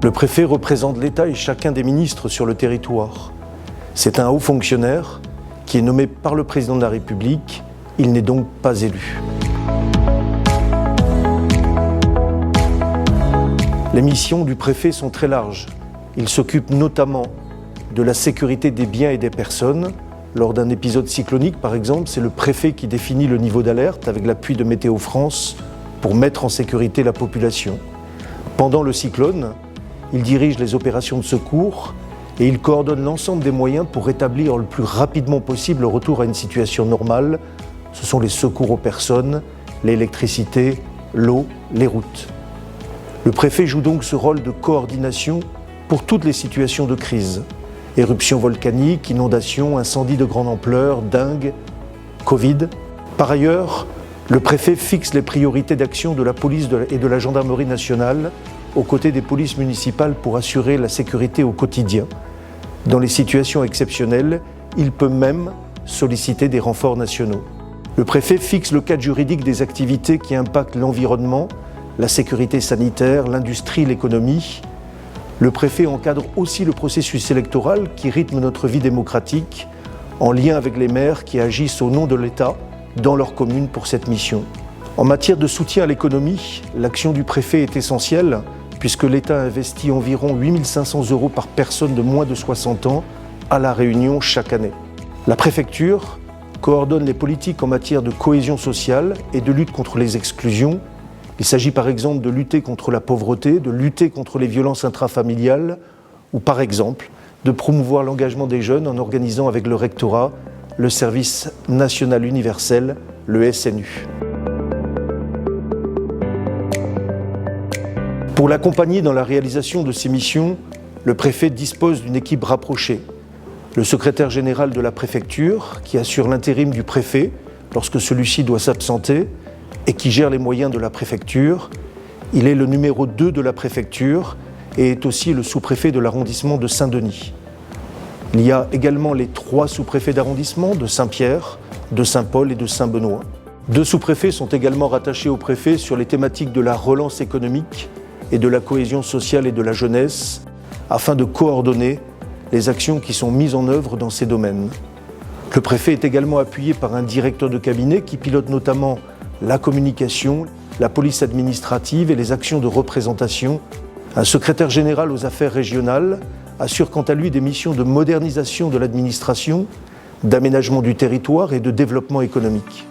Le préfet représente l'État et chacun des ministres sur le territoire. C'est un haut fonctionnaire qui est nommé par le président de la République. Il n'est donc pas élu. Les missions du préfet sont très larges. Il s'occupe notamment de la sécurité des biens et des personnes. Lors d'un épisode cyclonique, par exemple, c'est le préfet qui définit le niveau d'alerte avec l'appui de Météo France pour mettre en sécurité la population. Pendant le cyclone, il dirige les opérations de secours et il coordonne l'ensemble des moyens pour rétablir le plus rapidement possible le retour à une situation normale. Ce sont les secours aux personnes, l'électricité, l'eau, les routes. Le préfet joue donc ce rôle de coordination pour toutes les situations de crise. Éruptions volcaniques, inondations, incendies de grande ampleur, dengue, Covid. Par ailleurs, le préfet fixe les priorités d'action de la police et de la gendarmerie nationale aux côtés des polices municipales pour assurer la sécurité au quotidien. Dans les situations exceptionnelles, il peut même solliciter des renforts nationaux. Le préfet fixe le cadre juridique des activités qui impactent l'environnement, la sécurité sanitaire, l'industrie, l'économie. Le préfet encadre aussi le processus électoral qui rythme notre vie démocratique, en lien avec les maires qui agissent au nom de l'État dans leur commune pour cette mission. En matière de soutien à l'économie, l'action du préfet est essentielle puisque l'État investit environ 8 500 € par personne de moins de 60 ans à La Réunion chaque année. La préfecture coordonne les politiques en matière de cohésion sociale et de lutte contre les exclusions. Il s'agit par exemple de lutter contre la pauvreté, de lutter contre les violences intrafamiliales ou par exemple de promouvoir l'engagement des jeunes en organisant avec le rectorat le service national universel, le SNU. Pour l'accompagner dans la réalisation de ses missions, le préfet dispose d'une équipe rapprochée. Le secrétaire général de la préfecture, qui assure l'intérim du préfet lorsque celui-ci doit s'absenter, et qui gère les moyens de la préfecture. Il est le numéro 2 de la préfecture et est aussi le sous-préfet de l'arrondissement de Saint-Denis. Il y a également les 3 sous-préfets d'arrondissement de Saint-Pierre, de Saint-Paul et de Saint-Benoît. 2 sous-préfets sont également rattachés au préfet sur les thématiques de la relance économique et de la cohésion sociale et de la jeunesse, afin de coordonner les actions qui sont mises en œuvre dans ces domaines. Le préfet est également appuyé par un directeur de cabinet qui pilote notamment la communication, la police administrative et les actions de représentation. Un secrétaire général aux affaires régionales assure quant à lui des missions de modernisation de l'administration, d'aménagement du territoire et de développement économique.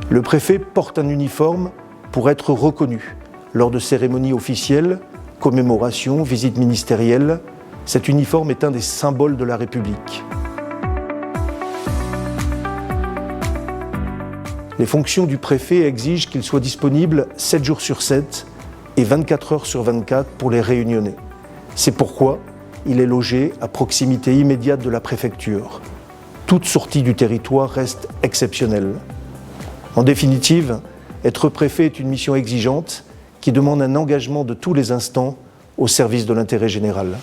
Le préfet porte un uniforme pour être reconnu lors de cérémonies officielles, commémorations, visites ministérielles. Cet uniforme est un des symboles de la République. Les fonctions du préfet exigent qu'il soit disponible 7 jours sur 7 et 24 heures sur 24 pour les Réunionnais. C'est pourquoi il est logé à proximité immédiate de la préfecture. Toute sortie du territoire reste exceptionnelle. En définitive, être préfet est une mission exigeante qui demande un engagement de tous les instants au service de l'intérêt général.